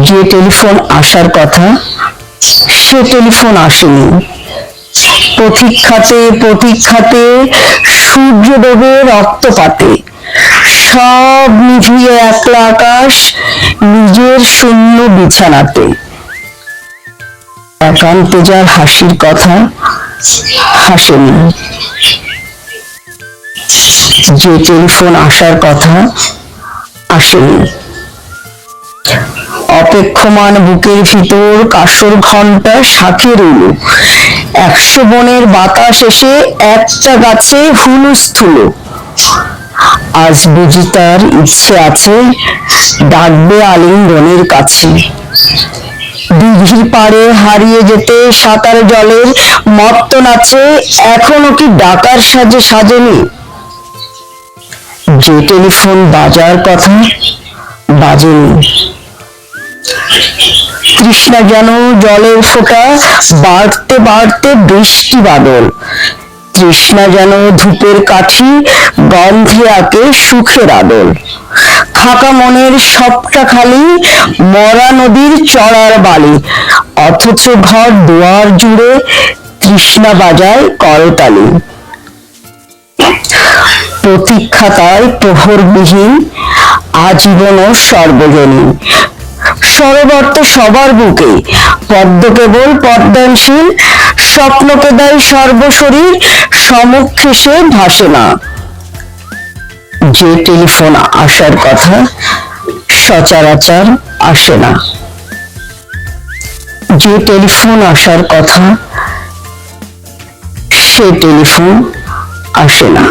যে টেলিফোন আসার কথা সে টেলিফোন আসেনি। প্রতীক্ষাতে প্রতীক্ষাতে সূর্য ডোবে রক্তপাতে, সব নিভিয়ে একলা আকাশ নিজের শূন্য বিছানাতে। একান্তে যার হাসির কথা হাসেনি। যে টেলিফোন আসার কথা আসেনি। অপেক্ষমান বুকের ভিতর কাসর ঘন্টা শাঁখে রইল। 100 বনের বাতাস এসে একটা গাছে হুলস্থুল। আজ বুঝি তার ইচ্ছে আছে ডাকবে আলিঙ্গনের কাছে। দিঘির পাড়ে হারিয়ে যেতে সাঁতার জলের মত্ত নাচে এখনো কি ডাকার সাজে সাজেনি। যে টেলিফোন বাজার কথা বাজেনি। তৃষ্ণা যেন জলের ফোঁটা বাড়তে বাড়তে বৃষ্টি বাদল। তৃষ্ণা যেন ধূপের কাঠি গন্ধে আঁকে সুখের আদল। ফাঁকা মনের সবটা খালি মরা নদীর চড়ার বালি, অথচ ঘর দুয়ার জুড়ে তৃষ্ণা বাজায় করতালি। প্রতীক্ষা তাই প্রহরবিহীন আজীবন সর্বজনীন। সরোবর তো সবার বুকে, পদ্ম কেবল পদ্মানশীল। স্বপ্নকে দেয় সর্বশরীর, সমক্ষে সে ভাসে না। যে টেলিফোন আসার কথা সচরাচর আসে না। যে টেলিফোন আসার কথা সে টেলিফোন আসে না।